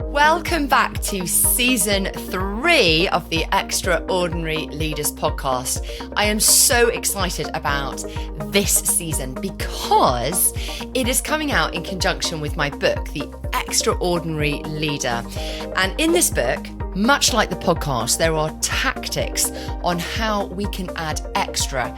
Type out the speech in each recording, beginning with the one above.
Welcome back to season 3 of the Extraordinary Leaders podcast. I am so excited about this season because it is coming out in conjunction with my book, The Extraordinary Leader. And in this book, much like the podcast, there are tactics on how we can add extra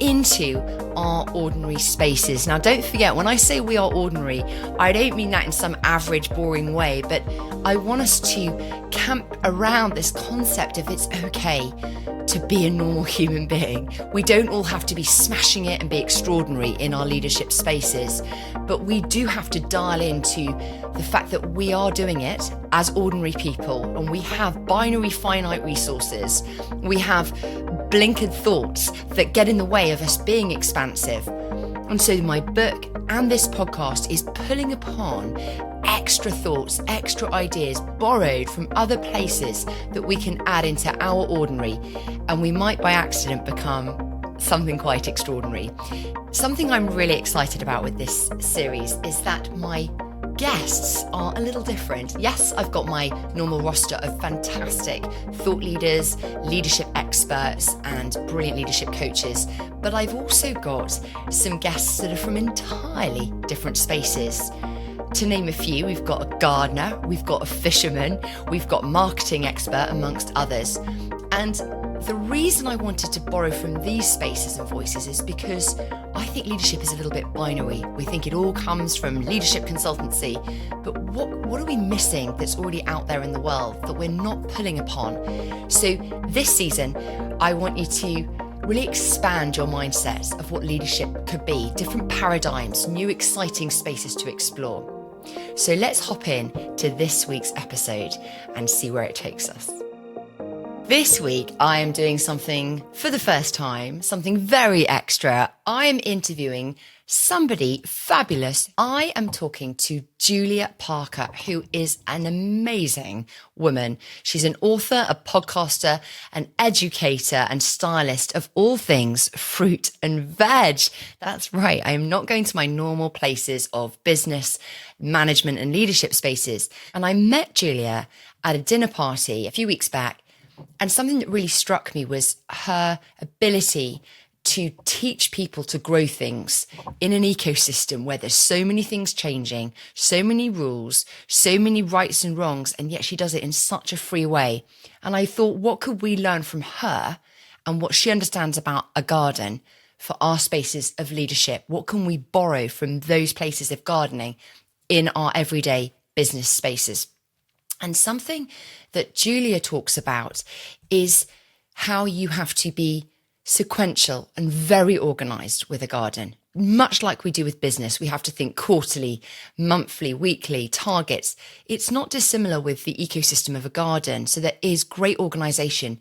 into our ordinary spaces. Now, don't forget, when I say we are ordinary, I don't mean that in some average, boring way, but I want us to camp around this concept of it's okay to be a normal human being. We don't all have to be smashing it and be extraordinary in our leadership spaces, but we do have to dial into the fact that we are doing it as ordinary people, and we have binary finite resources. We have blinkered thoughts that get in the way of us being expansive. And so my book and this podcast is pulling upon extra thoughts, extra ideas borrowed from other places that we can add into our ordinary, and we might by accident become something quite extraordinary. Something I'm really excited about with this series is that my guests are a little different. Yes, I've got my normal roster of fantastic thought leaders, leadership experts, and brilliant leadership coaches, but I've also got some guests that are from entirely different spaces. To name a few, we've got a gardener, we've got a fisherman, we've got a marketing expert, amongst others. And the reason I wanted to borrow from these spaces and voices is because I think leadership is a little bit binary. We think it all comes from leadership consultancy, but what are we missing that's already out there in the world that we're not pulling upon? So this season, I want you to really expand your mindset of what leadership could be, different paradigms, new exciting spaces to explore. So let's hop in to this week's episode and see where it takes us. This week, I am doing something for the first time, something very extra. I am interviewing somebody fabulous. I am talking to Julia Parker, who is an amazing woman. She's an author, a podcaster, an educator, and stylist of all things fruit and veg. That's right. I am not going to my normal places of business, management, and leadership spaces. And I met Julia at a dinner party a few weeks back. And something that really struck me was her ability to teach people to grow things in an ecosystem where there's so many things changing, so many rules, so many rights and wrongs, and yet she does it in such a free way. And I thought, what could we learn from her and what she understands about a garden for our spaces of leadership? What can we borrow from those places of gardening in our everyday business spaces? And something that Julia talks about is how you have to be sequential and very organized with a garden. Much like we do with business, we have to think quarterly, monthly, weekly, targets. It's not dissimilar with the ecosystem of a garden. So there is great organization,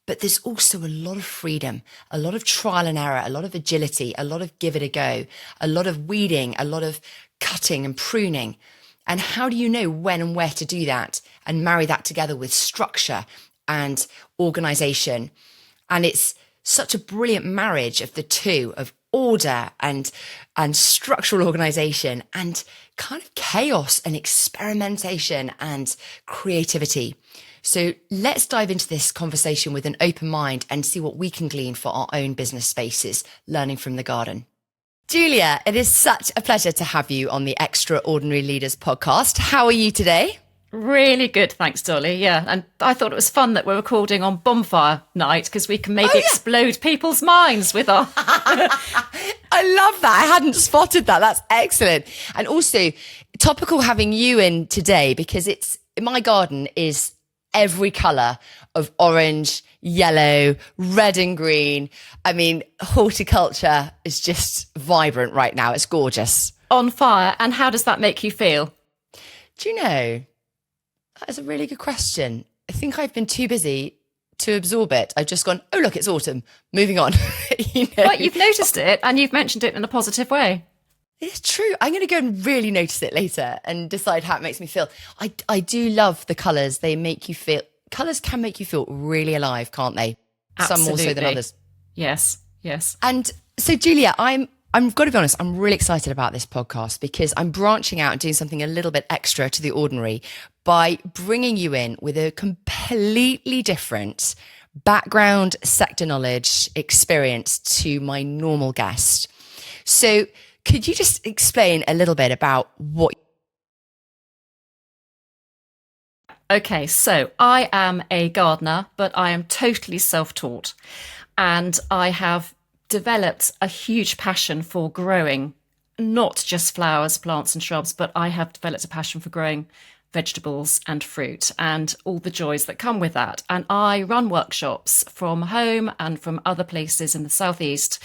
but there's also a lot of freedom, a lot of trial and error, a lot of agility, a lot of give it a go, a lot of weeding, a lot of cutting and pruning. And how do you know when and where to do that and marry that together with structure and organization? And it's such a brilliant marriage of the two, of order and structural organization and kind of chaos and experimentation and creativity. So let's dive into this conversation with an open mind and see what we can glean for our own business spaces, learning from the garden. Julia, it is such a pleasure to have you on the Extraordinary Leaders podcast. How are you today? Really good, thanks, Dolly. Yeah, and I thought it was fun that we're recording on bonfire night because we can maybe explode people's minds with our... I love that. I hadn't spotted that. That's excellent. And also, topical having you in today because my garden is every colour of orange, yellow, red and green. I mean, horticulture is just vibrant right now. It's gorgeous. On fire. And how does that make you feel? Do you know, that is a really good question. I think I've been too busy to absorb it. I've just gone, oh, look, it's autumn. Moving on. But you've noticed it and you've mentioned it in a positive way. It's true. I'm going to go and really notice it later and decide how it makes me feel. I do love the colours. They make you feel... Colours can make you feel really alive, can't they? Absolutely. Some more so than others. Yes, yes. And so, Julia, I'm I'm got to be honest, I'm really excited about this podcast because I'm branching out and doing something a little bit extra to the ordinary by bringing you in with a completely different background, sector knowledge, experience to my normal guest. So could you just explain a little bit about what? Okay, so I am a gardener, but I am totally self-taught. And I have developed a huge passion for growing not just flowers, plants, and shrubs, but I have developed a passion for growing vegetables and fruit and all the joys that come with that. And I run workshops from home and from other places in the Southeast,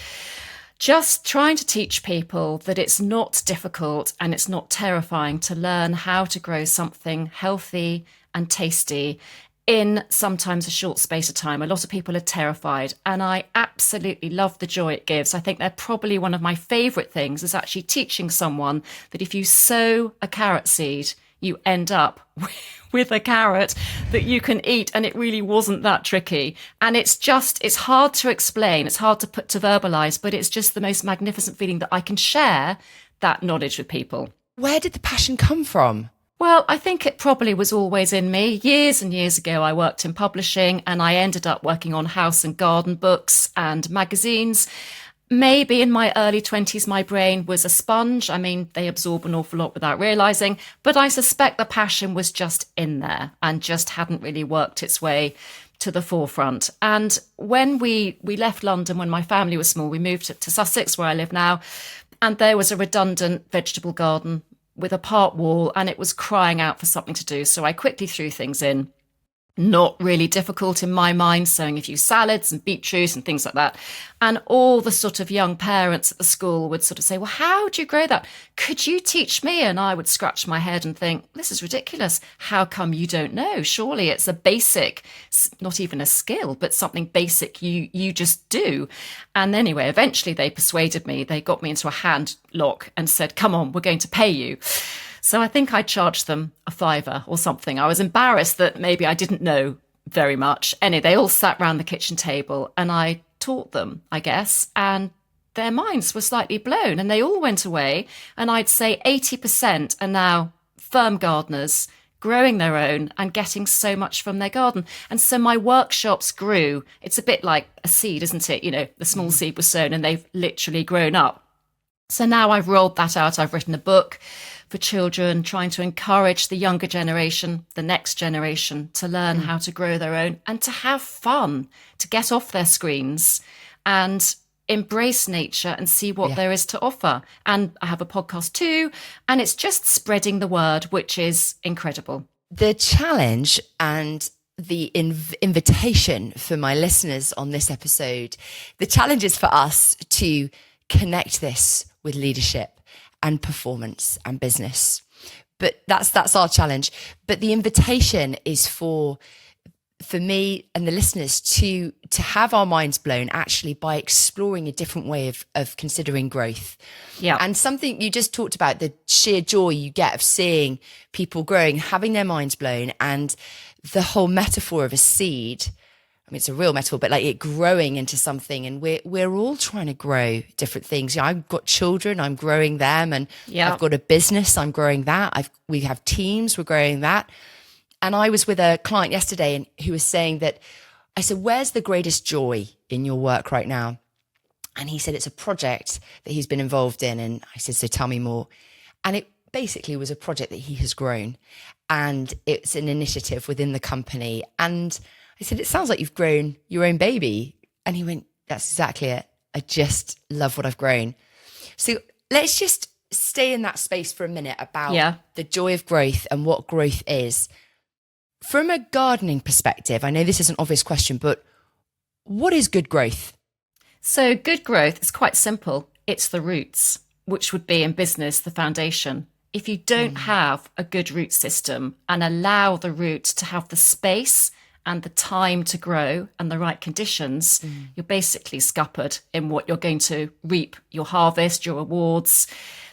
just trying to teach people that it's not difficult and it's not terrifying to learn how to grow something healthy and tasty in sometimes a short space of time. A lot of people are terrified, and I absolutely love the joy it gives. I think they're probably one of my favourite things is actually teaching someone that if you sow a carrot seed, you end up with a carrot that you can eat, and it really wasn't that tricky. And it's hard to explain, it's hard to put to verbalise, but it's just the most magnificent feeling that I can share that knowledge with people. Where did the passion come from? Well, I think it probably was always in me. Years and years ago, I worked in publishing and I ended up working on house and garden books and magazines. Maybe in my early 20s, my brain was a sponge. I mean, they absorb an awful lot without realising, but I suspect the passion was just in there and just hadn't really worked its way to the forefront. And when we left London, when my family was small, we moved to Sussex, where I live now, and there was a redundant vegetable garden with a part wall, and it was crying out for something to do. So I quickly threw things in. Not really difficult in my mind, sowing a few salads and beetroot and things like that. And all the sort of young parents at the school would sort of say, well, how do you grow that? Could you teach me? And I would scratch my head and think, this is ridiculous. How come you don't know? Surely it's a basic, not even a skill, but something basic you just do. And anyway, eventually they persuaded me. They got me into a hand lock and said, come on, we're going to pay you. So I think I charged them a fiver or something. I was embarrassed that maybe I didn't know very much. Anyway, they all sat round the kitchen table and I taught them, I guess, and their minds were slightly blown and they all went away. And I'd say 80% are now firm gardeners, growing their own and getting so much from their garden. And so my workshops grew. It's a bit like a seed, isn't it? You know, the small seed was sown and they've literally grown up. So now I've rolled that out. I've written a book for children, trying to encourage the younger generation, the next generation, to learn how to grow their own and to have fun, to get off their screens and embrace nature and see what there is to offer. And I have a podcast too, and it's just spreading the word, which is incredible. The challenge and the invitation for my listeners on this episode, the challenge is for us to connect this with leadership and performance and business. But that's our challenge. But the invitation is for me and the listeners to have our minds blown actually by exploring a different way of considering growth. Yeah. And something you just talked about, the sheer joy you get of seeing people growing, having their minds blown, and the whole metaphor of a seed. I mean, it's a real metaphor, but like it growing into something, and we're all trying to grow different things. You know, I've got children, I'm growing them, and I've got a business, I'm growing that. We have teams, we're growing that. And I was with a client yesterday and who was saying that, I said, where's the greatest joy in your work right now? And he said, it's a project that he's been involved in. And I said, so tell me more. And it basically was a project that he has grown, and it's an initiative within the company. And I said, it sounds like you've grown your own baby. And he went, that's exactly it. I just love what I've grown. So let's just stay in that space for a minute about the joy of growth and what growth is. From a gardening perspective, I know this is an obvious question, but what is good growth? So good growth is quite simple. It's the roots, which would be in business, the foundation. If you don't have a good root system and allow the root to have the space and the time to grow and the right conditions, you're basically scuppered in what you're going to reap, your harvest, your rewards,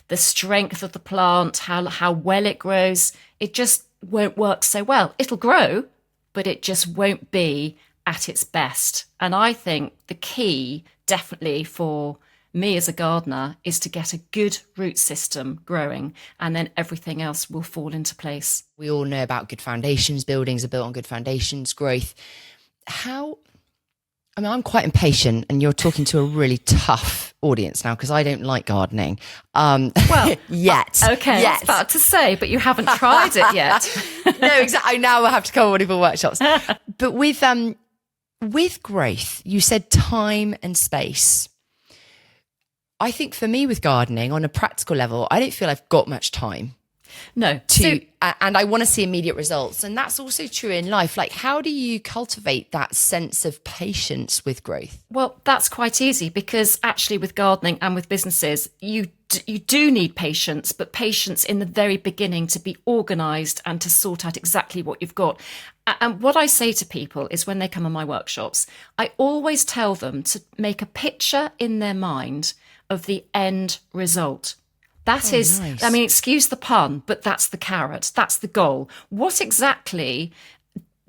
the strength of the plant, how well it grows. It just won't work so well. It'll grow, but it just won't be at its best. And I think the key definitely for me as a gardener is to get a good root system growing, and then everything else will fall into place. We all know about good foundations. Buildings are built on good foundations, growth. I'm quite impatient, and you're talking to a really tough audience now because I don't like gardening. Well, yet. Okay, I was about to say, but you haven't tried it yet. No, exactly. Now I have to come on one of your workshops. But with growth, you said time and space. I think for me with gardening, on a practical level, I don't feel I've got much time. No. And I want to see immediate results. And that's also true in life. Like, how do you cultivate that sense of patience with growth? Well, that's quite easy, because actually with gardening and with businesses, you do need patience, but patience in the very beginning to be organised and to sort out exactly what you've got. And what I say to people is, when they come on my workshops, I always tell them to make a picture in their mind of the end result. That is, nice. I mean, excuse the pun, but that's the carrot. That's the goal. What exactly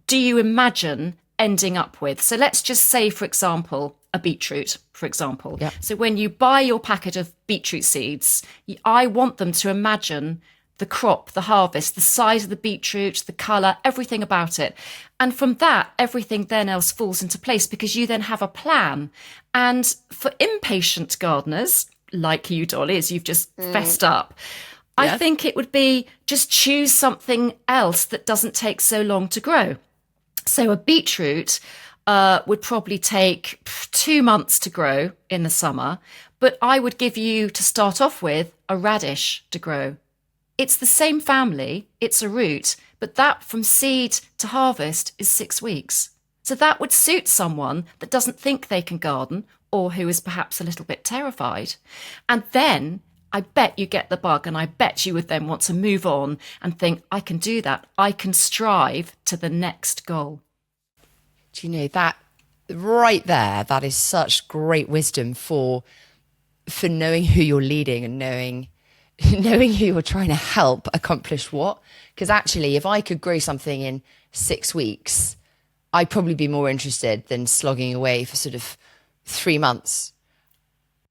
do you imagine ending up with? So let's just say, for example, a beetroot, for example. Yep. So when you buy your packet of beetroot seeds, I want them to imagine the crop, the harvest, the size of the beetroot, the colour, everything about it. And from that, everything then else falls into place, because you then have a plan. And for impatient gardeners, like you, Dolly, as you've just fessed up, I think it would be just choose something else that doesn't take so long to grow. So a beetroot would probably take 2 months to grow in the summer, but I would give you, to start off with, a radish to grow. It's the same family, it's a root, but that from seed to harvest is 6 weeks. So that would suit someone that doesn't think they can garden, or who is perhaps a little bit terrified. And then I bet you get the bug, and I bet you would then want to move on and think, I can do that. I can strive to the next goal. Do you know that right there, that is such great wisdom for knowing who you're leading and knowing who you're trying to help accomplish what. Because actually, if I could grow something in 6 weeks, I'd probably be more interested than slogging away for sort of 3 months.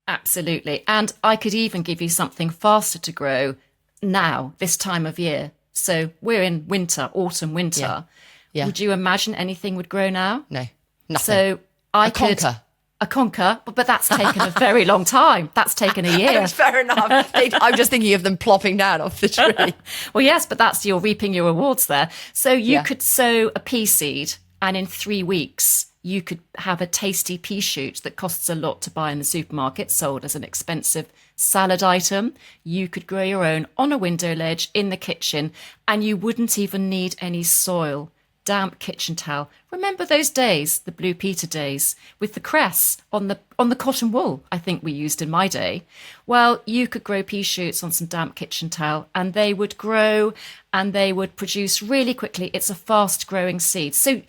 Absolutely. And I could even give you something faster to grow now, this time of year. So we're in winter, autumn, winter. Yeah. Would you imagine anything would grow now? No, nothing. So a conker, but that's taken a very long time. That's taken a year. It's fair enough. I'm just thinking of them plopping down off the tree. Well, yes, but you're reaping your rewards there. So you could sow a pea seed, and in 3 weeks, you could have a tasty pea shoot that costs a lot to buy in the supermarket, sold as an expensive salad item. You could grow your own on a window ledge in the kitchen, and you wouldn't even need any soil. Damp kitchen towel. Remember those days, the Blue Peter days, with the cress on the cotton wool, I think we used in my day? Well, you could grow pea shoots on some damp kitchen towel, and they would grow and they would produce really quickly. It's a fast growing seed. So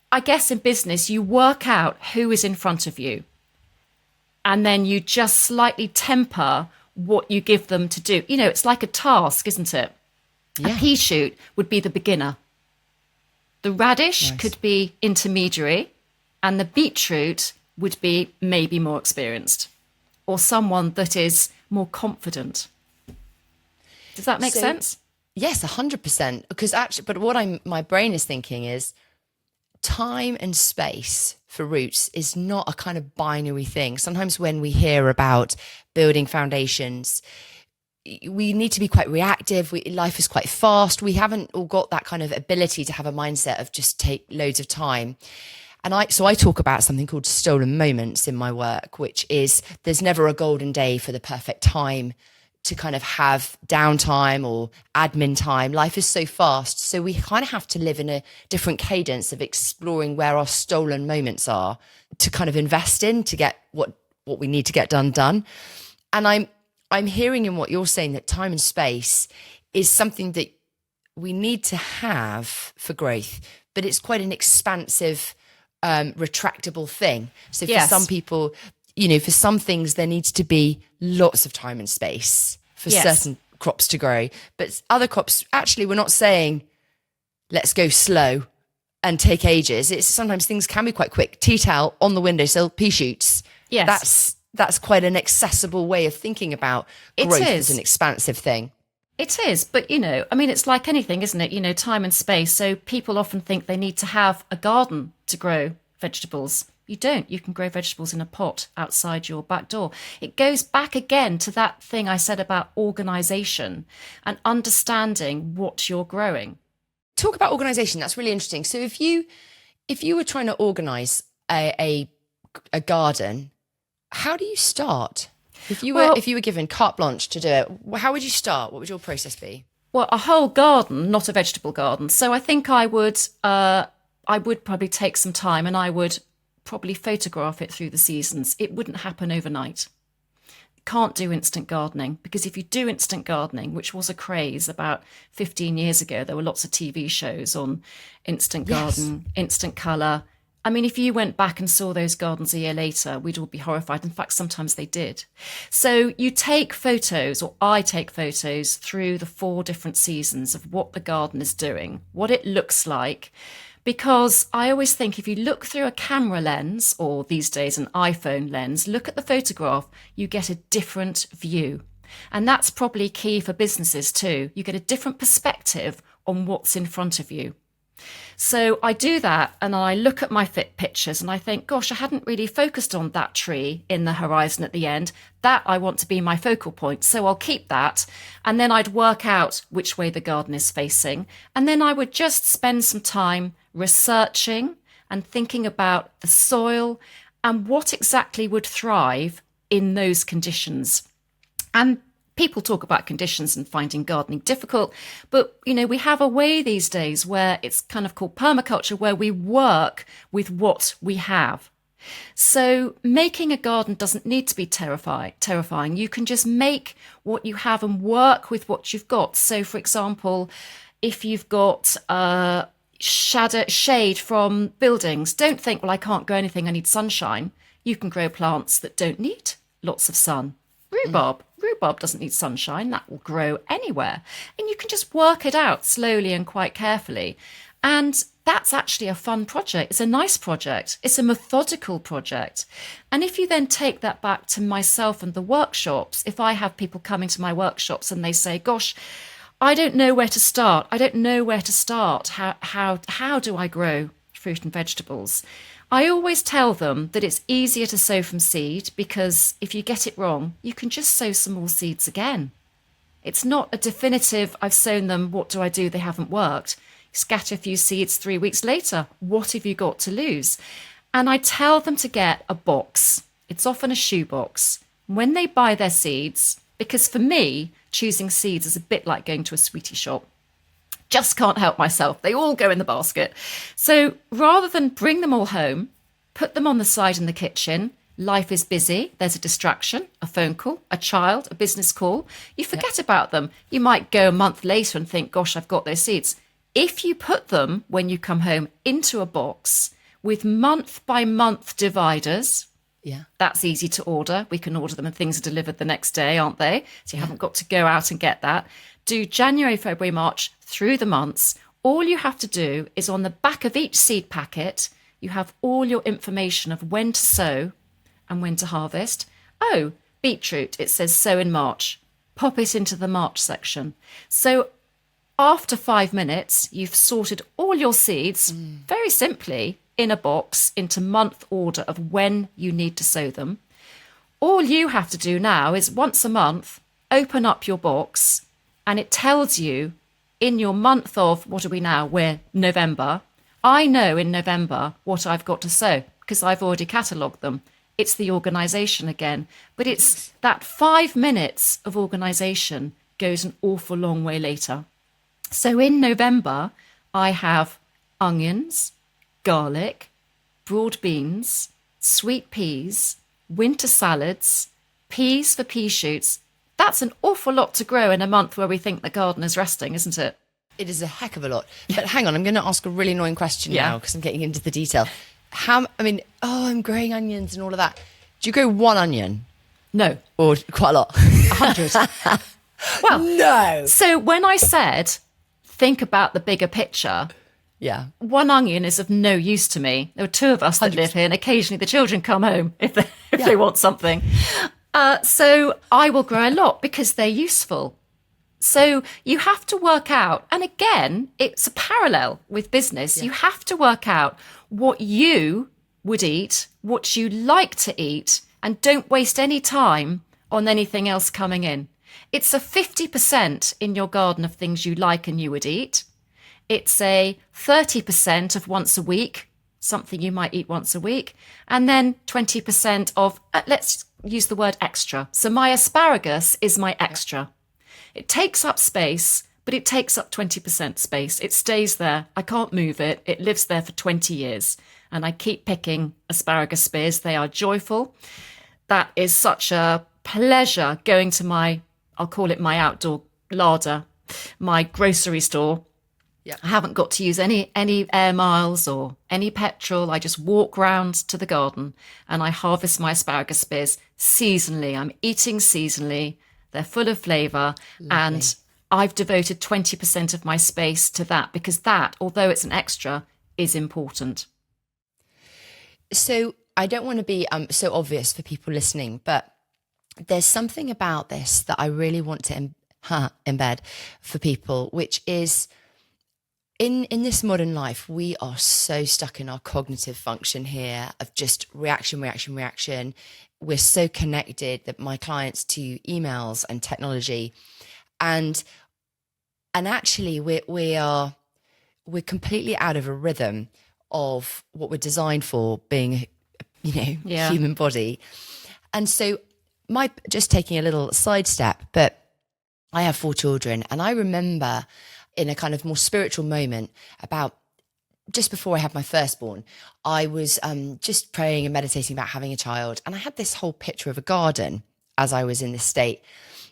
I guess in business, you work out who is in front of you, and then you just slightly temper what you give them to do. You know, it's like a task, isn't it? Yeah. A pea shoot would be the beginner. The radish could be intermediary, and the beetroot would be maybe more experienced, or someone that is more confident. Does that make sense? Yes, 100%. Because actually, but what my brain is thinking is, time and space for roots is not a kind of binary thing. Sometimes when we hear about building foundations, we need to be quite reactive. Life is quite fast. We haven't all got that kind of ability to have a mindset of just take loads of time. And so I talk about something called stolen moments in my work, which is there's never a golden day for the perfect time to kind of have downtime or admin time. Life is so fast. So we kind of have to live in a different cadence of exploring where our stolen moments are to kind of invest in to get what we need to get done. And I'm hearing in what you're saying that time and space is something that we need to have for growth, but it's quite an expansive, retractable thing. So for some people, you know, for some things, there needs to be lots of time and space for certain crops to grow. But other crops, actually, we're not saying, let's go slow and take ages. It's sometimes things can be quite quick. Tea towel on the windowsill, pea shoots. Yes. that's quite an accessible way of thinking about growth as an expansive thing. It is, but it's like anything, isn't it? Time and space. So people often think they need to have a garden to grow vegetables. You don't. You can grow vegetables in a pot outside your back door. It goes back again to that thing I said about organisation and understanding what you're growing. Talk about organisation. That's really interesting. So if you were trying to organise a garden, how do you start? If you were given carte blanche to do it, how would you start? What would your process be? Well, a whole garden, not a vegetable garden. So I think I would probably take some time, and I would probably photograph it through the seasons. It wouldn't happen overnight. Can't do instant gardening, because if you do instant gardening, which was a craze about 15 years ago, there were lots of TV shows on instant garden, instant colour. I mean, if you went back and saw those gardens a year later, we'd all be horrified. In fact, sometimes they did. So you take photos, or I take photos through the 4 different seasons of what the garden is doing, what it looks like. Because I always think if you look through a camera lens, or these days an iPhone lens, look at the photograph, you get a different view. And that's probably key for businesses too. You get a different perspective on what's in front of you. So I do that, and I look at my fit pictures and I think, gosh, I hadn't really focused on that tree in the horizon at the end. That I want to be my focal point. So I'll keep that. And then I'd work out which way the garden is facing. And then I would just spend some time researching and thinking about the soil and what exactly would thrive in those conditions. And people talk about conditions and finding gardening difficult, but we have a way these days where it's kind of called permaculture, where we work with what we have. So making a garden doesn't need to be terrifying. You can just make what you have and work with what you've got. So for example, if you've got shade from buildings, don't think, well, I can't grow anything, I need sunshine. You can grow plants that don't need lots of sun. Rhubarb doesn't need sunshine. That will grow anywhere. And you can just work it out slowly and quite carefully. And that's actually a fun project. It's a nice project. It's a methodical project. And if you then take that back to myself and the workshops, if I have people coming to my workshops and they say, gosh, I don't know where to start. How do I grow fruit and vegetables? I always tell them that it's easier to sow from seed, because if you get it wrong, you can just sow some more seeds again. It's not a definitive, I've sown them, what do I do? They haven't worked. You scatter a few seeds 3 weeks later. What have you got to lose? And I tell them to get a box. It's often a shoebox. When they buy their seeds, because for me, choosing seeds is a bit like going to a sweetie shop. Just can't help myself. They all go in the basket. So rather than bring them all home, put them on the side in the kitchen. Life is busy. There's a distraction, a phone call, a child, a business call. You forget about them. You might go a month later and think, gosh, I've got those seeds. If you put them, when you come home, into a box with month by month dividers, that's easy to order. We can order them and things are delivered the next day, aren't they? So you haven't got to go out and get that. Do January, February, March through the months. All you have to do is on the back of each seed packet, you have all your information of when to sow and when to harvest. Oh, beetroot, it says sow in March. Pop it into the March section. So after 5 minutes, you've sorted all your seeds very simply in a box into month order of when you need to sow them. All you have to do now is once a month, open up your box, and it tells you in your month of, what are we now? We're November. I know in November what I've got to sow because I've already catalogued them. It's the organisation again. But it's that 5 minutes of organisation goes an awful long way later. So in November, I have onions, garlic, broad beans, sweet peas, winter salads, peas for pea shoots. That's an awful lot to grow in a month where we think the garden is resting, isn't it? It is a heck of a lot. But hang on, I'm going to ask a really annoying question now because I'm getting into the detail. I'm growing onions and all of that. Do you grow one onion? No. Or quite a lot? 100. Well, no. So when I said, think about the bigger picture, one onion is of no use to me. There are 2 of us that 100%. Live here, and occasionally the children come home if if they want something. So I will grow a lot because they're useful. So you have to work out, and again, it's a parallel with business. You have to work out what you would eat, what you like to eat, and don't waste any time on anything else coming in. It's a 50% in your garden of things you like and you would eat. It's a 30% of once a week, something you might eat once a week, and then 20% of, let's use the word extra. So my asparagus is my extra. It takes up space, but it takes up 20% space. It stays there. I can't move it. It lives there for 20 years. And I keep picking asparagus spears. They are joyful. That is such a pleasure going to my, I'll call it my outdoor larder, my grocery store. Yeah. I haven't got to use any air miles or any petrol. I just walk round to the garden and I harvest my asparagus spears seasonally. I'm eating seasonally. They're full of flavour. And I've devoted 20% of my space to that because that, although it's an extra, is important. So I don't want to be so obvious for people listening, but there's something about this that I really want to embed for people, which is in this modern life, we are so stuck in our cognitive function here of just reaction. We're so connected, that my clients, to emails and technology, and actually we're completely out of a rhythm of what we're designed for, being human body. And so just taking a little sidestep, but I have 4 children, and I remember in a kind of more spiritual moment about just before I had my firstborn, I was just praying and meditating about having a child. And I had this whole picture of a garden as I was in this state,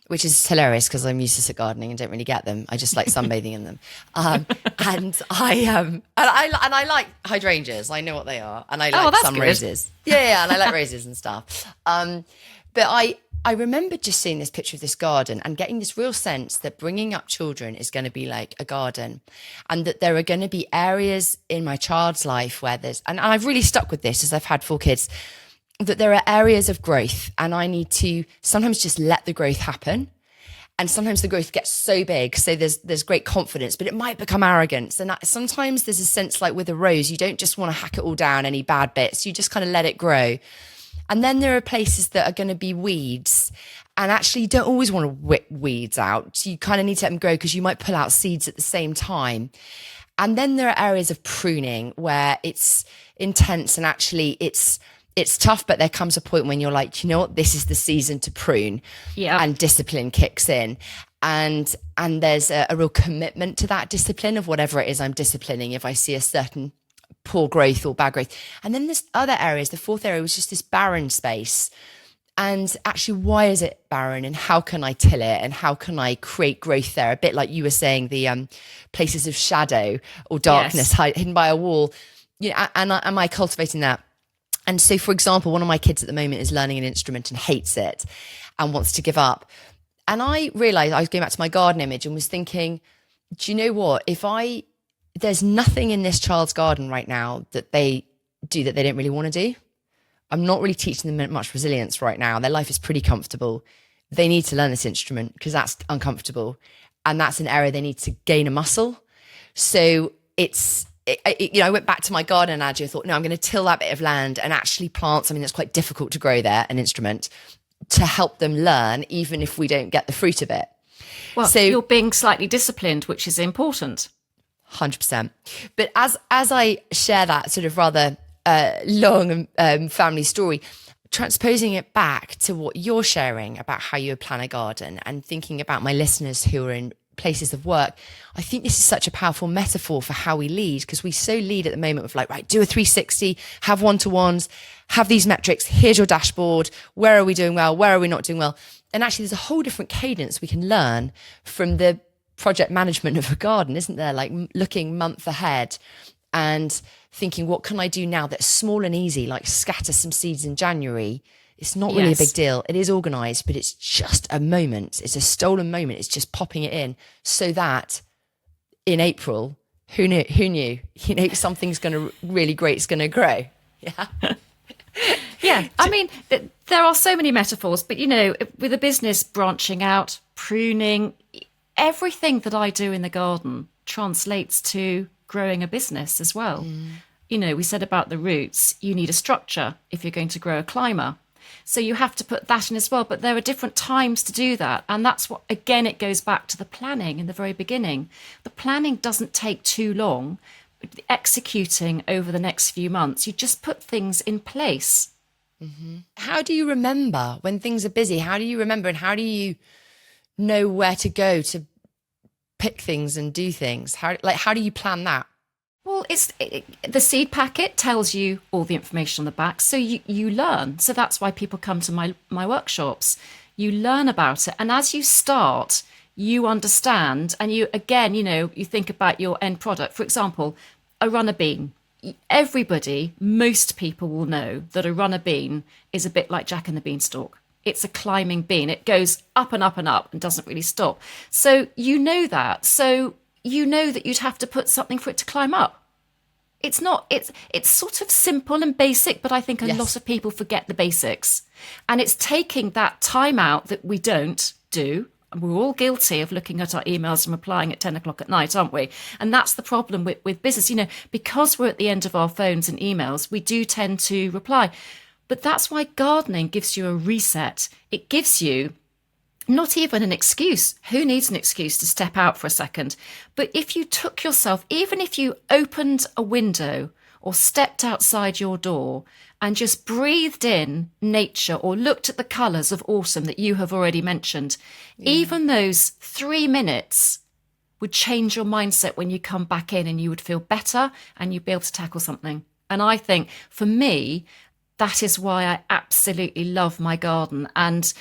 which is hilarious because I'm useless at gardening and don't really get them. I just like sunbathing in them. And I like hydrangeas. I know what they are. And I like some roses. Yeah. And I like roses and stuff. But I remember just seeing this picture of this garden and getting this real sense that bringing up children is going to be like a garden, and that there are going to be areas in my child's life where and I've really stuck with this as I've had 4 kids, that there are areas of growth, and I need to sometimes just let the growth happen. And sometimes the growth gets so big, so there's great confidence, but it might become arrogance. And sometimes there's a sense like with a rose, you don't just want to hack it all down, any bad bits, you just kind of let it grow. And then there are places that are going to be weeds, and actually you don't always want to whip weeds out. You kind of need to let them grow because you might pull out seeds at the same time. And then there are areas of pruning where it's intense and actually it's tough, but there comes a point when you're like, you know what, this is the season to prune. Yeah. And discipline kicks in. And there's a real commitment to that discipline of whatever it is I'm disciplining if I see a certain poor growth or bad growth. And then there's other areas. The 4th area was just this barren space. And actually, why is it barren, and how can I till it, and how can I create growth there? A bit like you were saying, the places of shadow or darkness hidden by a wall. And am I cultivating that? And so, for example, one of my kids at the moment is learning an instrument and hates it and wants to give up. And I realized, I was going back to my garden image and was thinking, do you know what? There's nothing in this child's garden right now that they do that they don't really want to do. I'm not really teaching them much resilience right now. Their life is pretty comfortable. They need to learn this instrument because that's uncomfortable. And that's an area they need to gain a muscle. So I went back to my garden analogy. I thought, no, I'm going to till that bit of land and actually plant something that's quite difficult to grow there, an instrument, to help them learn, even if we don't get the fruit of it. Well, so you're being slightly disciplined, which is important. 100%. But as I share that sort of rather long family story, transposing it back to what you're sharing about how you plan a garden, and thinking about my listeners who are in places of work, I think this is such a powerful metaphor for how we lead, because we so lead at the moment with like, right, do a 360, have one-to-ones, have these metrics, here's your dashboard, where are we doing well, where are we not doing well? And actually there's a whole different cadence we can learn from the project management of a garden, isn't there? Like looking month ahead and thinking, what can I do now that's small and easy, like scatter some seeds in January. It's not really a big deal. It is organized, but it's just a moment. It's a stolen moment. It's just popping it in so that in April, who knew, something's going to really great's going to grow. Yeah. Yeah. I mean, There are so many metaphors, but with a business branching out, pruning, everything that I do in the garden translates to growing a business as well. We said about the roots, you need a structure if you're going to grow a climber. So you have to put that in as well. But there are different times to do that. And that's what, again, it goes back to the planning in the very beginning. The planning doesn't take too long. Executing over the next few months, you just put things in place. How do you remember when things are busy? How do you remember, and how do you know where to go to pick things and do things? How do you plan that? Well, the seed packet tells you all the information on the back, so you learn. So that's why people come to my workshops. You learn about it, and as you start, you understand, and you think about your end product. For example, a runner bean. Most people will know that a runner bean is a bit like Jack and the Beanstalk. It's a climbing bean. It goes up and up and up and doesn't really stop. So you know that. So you know that you'd have to put something for it to climb up. It's sort of simple and basic, but I think a lot of people forget the basics. And it's taking that time out that we don't do. We're all guilty of looking at our emails and replying at 10 o'clock at night, aren't we? And that's the problem with business. Because we're at the end of our phones and emails, we do tend to reply. But that's why gardening gives you a reset. It gives you not even an excuse. Who needs an excuse to step out for a second? But if you took yourself, even if you opened a window or stepped outside your door and just breathed in nature or looked at the colours of autumn that you have already mentioned, even those 3 minutes would change your mindset when you come back in, and you would feel better and you'd be able to tackle something. And I think for me, that is why I absolutely love my garden. And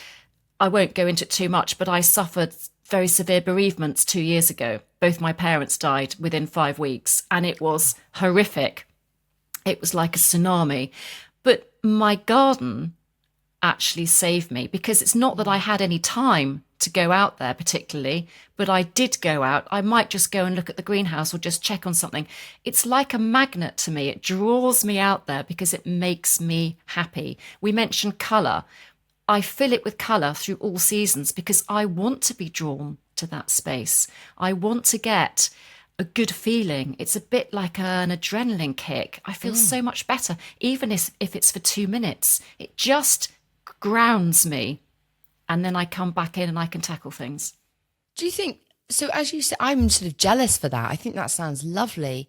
I won't go into it too much, but I suffered very severe bereavements 2 years ago. Both my parents died within 5 weeks, and it was horrific. It was like a tsunami. But my garden actually saved me, because it's not that I had any time to go out there particularly, but I did go out. I might just go and look at the greenhouse or just check on something. It's like a magnet to me. It draws me out there because it makes me happy. We mentioned colour. I fill it with colour through all seasons because I want to be drawn to that space. I want to get a good feeling. It's a bit like an adrenaline kick. I feel so much better, even if it's for 2 minutes. It just grounds me, and then I come back in and I can tackle things. Do you think, so as you said, I'm sort of jealous for that. I think that sounds lovely.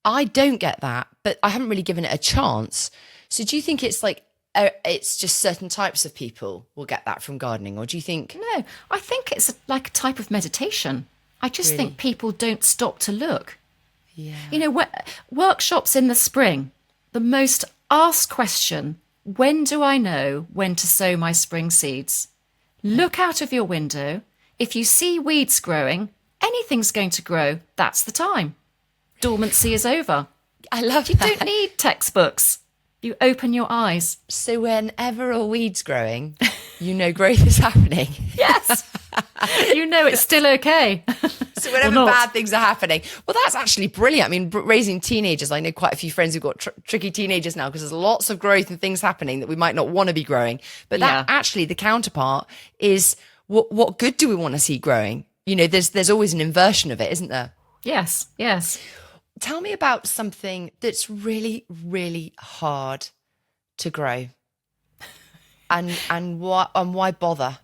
I don't get that, but I haven't really given it a chance. So do you think it's like, it's just certain types of people will get that from gardening, or do you think? No, I think it's like a type of meditation. I just think people don't stop to look. Yeah. Workshops in the spring, the most asked question, when do I know when to sow my spring seeds? Look out of your window. If you see weeds growing, anything's going to grow. That's the time. Dormancy is over. I love You that. don't need textbooks. You open your eyes. So whenever a weed's growing, growth is happening. Yes. It's still okay. So whenever bad things are happening. Well, that's actually brilliant. I mean, raising teenagers, I know quite a few friends who've got tricky teenagers now because there's lots of growth and things happening that we might not want to be growing. But that actually, the counterpart is what good do we want to see growing? There's always an inversion of it, isn't there? Yes. Tell me about something that's really, really hard to grow, and why bother?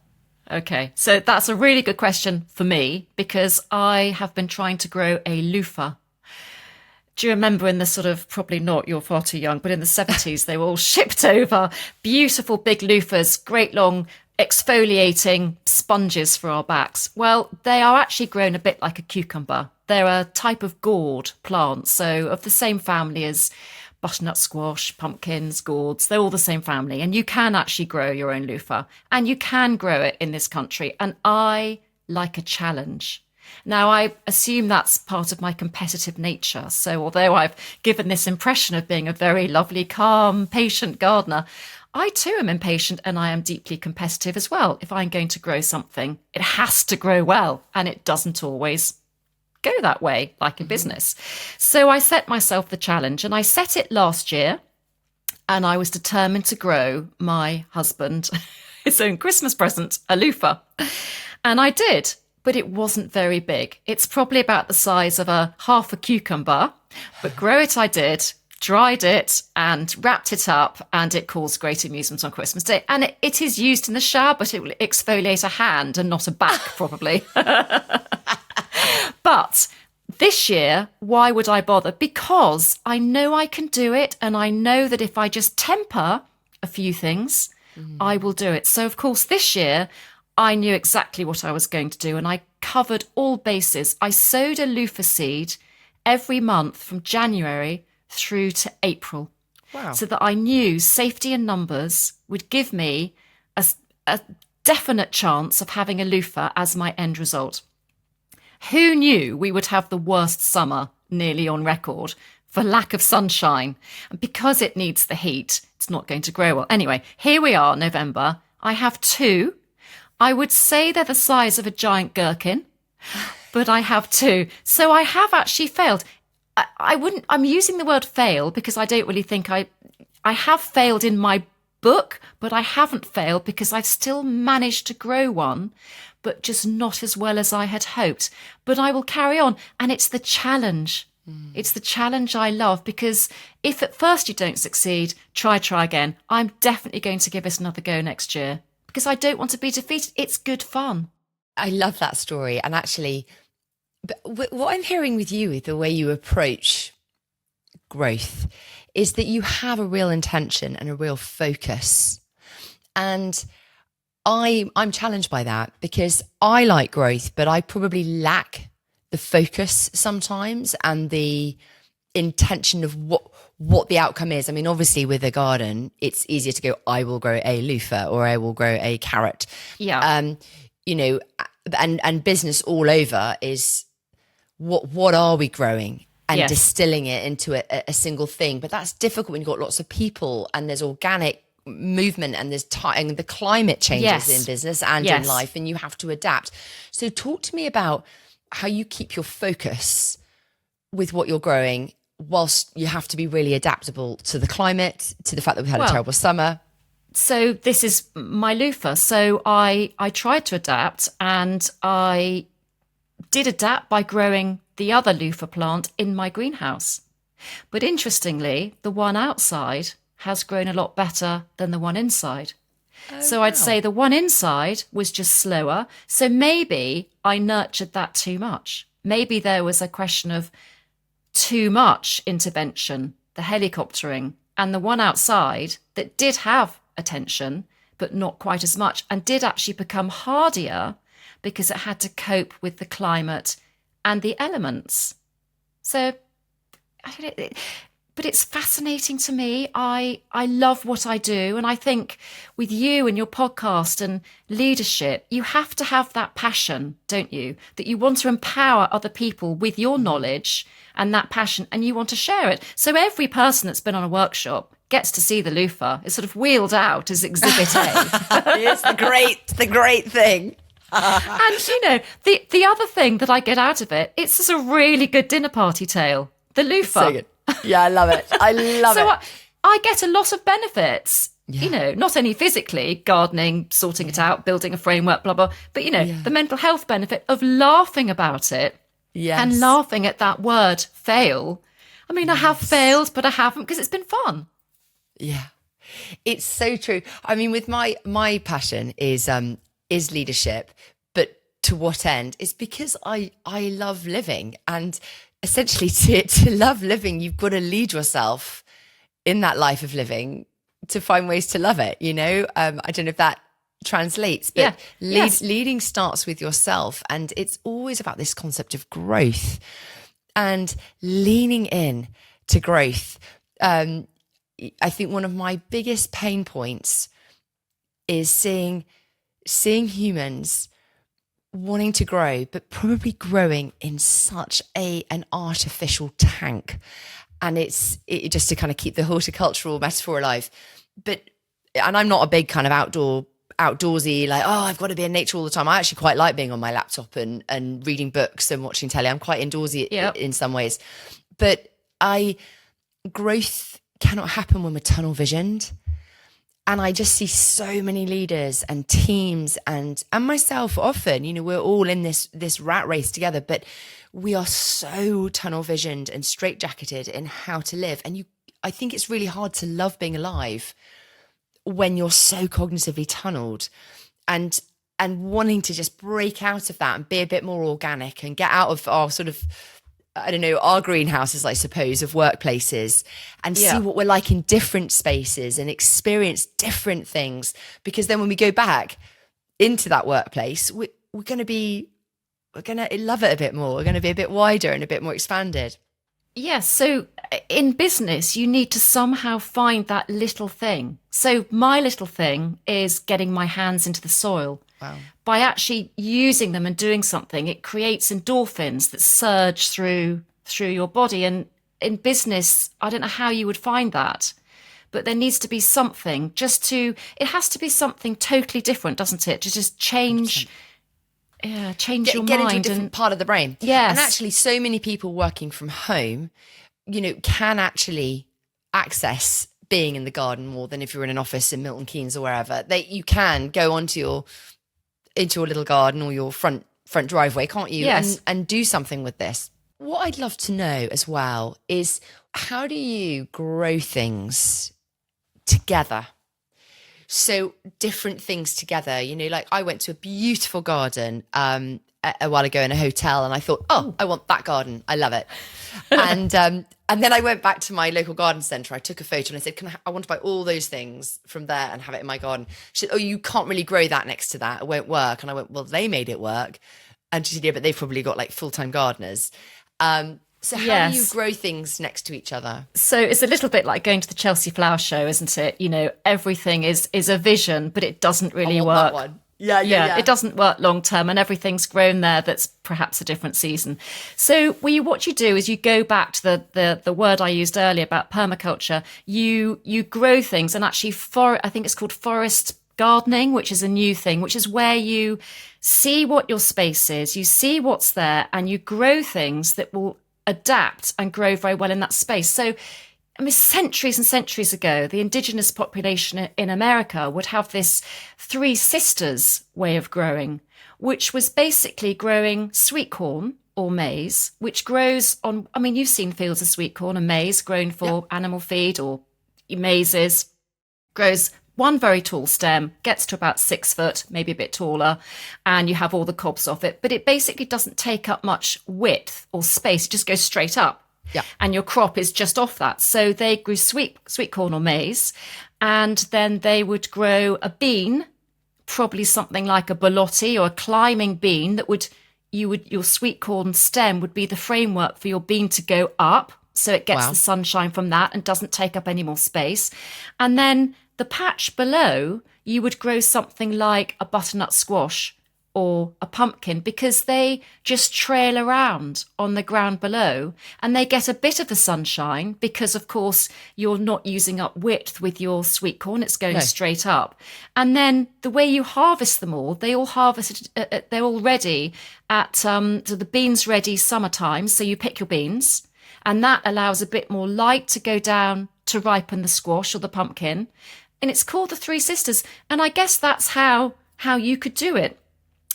Okay, so that's a really good question for me, because I have been trying to grow a loofah. Do you remember in the sort of, probably not, you're far too young, but in the 70s, they were all shipped over, beautiful big loofahs, great long exfoliating sponges for our backs. Well, they are actually grown a bit like a cucumber. They're a type of gourd plant, so of the same family as butternut squash, pumpkins, gourds. They're all the same family, and you can actually grow your own loofah, and you can grow it in this country. And I like a challenge. Now, I assume that's part of my competitive nature. So although I've given this impression of being a very lovely, calm, patient gardener, I too am impatient, and I am deeply competitive as well. If I'm going to grow something, it has to grow well, and it doesn't always go that way, like in business. So I set myself the challenge, and I set it last year. and I was determined to grow my husband his own Christmas present, a loofah. And I did, but it wasn't very big. It's probably about the size of a half a cucumber, but grow it I did, dried it and wrapped it up, and it caused great amusement on Christmas Day. And it is used in the shower, but it will exfoliate a hand and not a back, probably. But this year, why would I bother? Because I know I can do it, and I know that if I just temper a few things, I will do it. So, of course, this year, I knew exactly what I was going to do, and I covered all bases. I sowed a loofah seed every month from January through to April. Wow. So that I knew safety in numbers would give me a definite chance of having a loofah as my end result. Who knew we would have the worst summer nearly on record for lack of sunshine? And because it needs the heat, it's not going to grow well. Anyway, here we are, November. I have two. I would say they're the size of a giant gherkin, but I have two. So I have actually failed. I'm using the word fail because I don't really think I have failed in my book, but I haven't failed because I've still managed to grow one, but just not as well as I had hoped. But I will carry on. And it's the challenge. It's the challenge I love, because if at first you don't succeed, try again. I'm definitely going to give it another go next year because I don't want to be defeated. It's good fun. I love that story. And actually, but what I'm hearing with you, with the way you approach growth, is that you have a real intention and a real focus. And I'm challenged by that because I like growth, but I probably lack the focus sometimes and the intention of what the outcome is. I mean, obviously with a garden, it's easier to go, I will grow a loofah or I will grow a carrot. Yeah. You know, and business all over is what are we growing and Yes. distilling it into a single thing. But that's difficult when you've got lots of people and there's organic movement and there's and the climate changes Yes. in business and Yes. in life, and you have to adapt. So talk to me about how you keep your focus with what you're growing whilst you have to be really adaptable to the climate, to the fact that we've had a terrible summer. So this is my loofah. So I tried to adapt, and I did adapt by growing the other loofah plant in my greenhouse. But interestingly, the one outside has grown a lot better than the one inside. So I'd say the one inside was just slower. So maybe I nurtured that too much. Maybe there was a question of too much intervention, the helicoptering, and the one outside that did have attention, but not quite as much, and did actually become hardier because it had to cope with the climate and the elements. So, but it's fascinating to me. I love what I do. And I think with you and your podcast and leadership, you have to have that passion, don't you? That you want to empower other people with your knowledge and that passion, and you want to share it. So every person that's been on a workshop gets to see the loofah. It's sort of wheeled out as Exhibit A. It's the great thing. And, you know, the other thing that I get out of it, it's just a really good dinner party tale. The loofah. So good. Yeah, I love it. I love it. So I get a lot of benefits, Yeah. you know, not only physically, gardening, sorting it out, building a framework, blah, blah, but, you know, the mental health benefit of laughing about it and laughing at that word fail. I mean, I have failed, but I haven't because it's been fun. Yeah, it's so true. I mean, with my passion is leadership, but to what end? It's because I love living, and essentially to love living, you've got to lead yourself in that life of living to find ways to love it. You know, I don't know if that translates, but leading starts with yourself, and it's always about this concept of growth and leaning in to growth. I think one of my biggest pain points is seeing humans wanting to grow, but probably growing in such an artificial tank. And it's just to kind of keep the horticultural metaphor alive. And I'm not a big kind of outdoorsy, like, oh, I've got to be in nature all the time. I actually quite like being on my laptop and reading books and watching telly. I'm quite indoorsy in some ways. But growth cannot happen when we're tunnel visioned. And I just see so many leaders and teams and myself often, we're all in this rat race together, but we are so tunnel visioned and straitjacketed in how to live. And I think it's really hard to love being alive when you're so cognitively tunneled, and wanting to just break out of that and be a bit more organic and get out of our sort of, I don't know, our greenhouses, I suppose, of workplaces, and see what we're like in different spaces and experience different things. Because then when we go back into that workplace, we're going to love it a bit more. We're going to be a bit wider and a bit more expanded. Yes. So in business, you need to somehow find that little thing. So my little thing is getting my hands into the soil. Wow. By actually using them and doing something, it creates endorphins that surge through your body. And in business, I don't know how you would find that, but there needs to be something it has to be something totally different, doesn't it? To just change 100%. Yeah, change your get mind. Get into a different part of the brain. Yes. And actually, so many people working from home, can actually access being in the garden more than if you're in an office in Milton Keynes or wherever. You can go into your little garden or your front driveway, can't you? Yes. And do something with this. What I'd love to know as well is, how do you grow things together? So different things together, like I went to a beautiful garden a while ago in a hotel, and I thought, I want that garden. I love it. And then I went back to my local garden centre. I took a photo and I said, I want to buy all those things from there and have it in my garden. She said, you can't really grow that next to that. It won't work. And I went, well, they made it work. And she said, yeah, but they've probably got like full-time gardeners. So how do you grow things next to each other? So it's a little bit like going to the Chelsea Flower Show, isn't it? Everything is a vision, but it doesn't really work. That one. Yeah. It doesn't work long term, and everything's grown there. That's perhaps a different season. So what you do is you go back to the word I used earlier about permaculture. You grow things, and actually I think it's called forest gardening, which is a new thing, which is where you see what your space is, you see what's there, and you grow things that will adapt and grow very well in that space. So, centuries and centuries ago, the indigenous population in America would have this three sisters way of growing, which was basically growing sweet corn or maize, which grows on, you've seen fields of sweet corn and maize grown for animal feed, or mazes, grows one very tall stem, gets to about 6 foot, maybe a bit taller, and you have all the cobs off it. But it basically doesn't take up much width or space. It just goes straight up. Yeah. And your crop is just off that. So they grew sweet corn or maize, and then they would grow a bean, probably something like a borlotti or a climbing bean that your sweet corn stem would be the framework for your bean to go up. So it gets the sunshine from that and doesn't take up any more space. And then the patch below, you would grow something like a butternut squash or a pumpkin, because they just trail around on the ground below and they get a bit of the sunshine, because of course you're not using up width with your sweet corn, it's going straight up. And then the way you harvest them all, they're all ready at so the beans ready summertime, so you pick your beans, and that allows a bit more light to go down to ripen the squash or the pumpkin. And it's called the Three Sisters. And I guess that's how you could do it.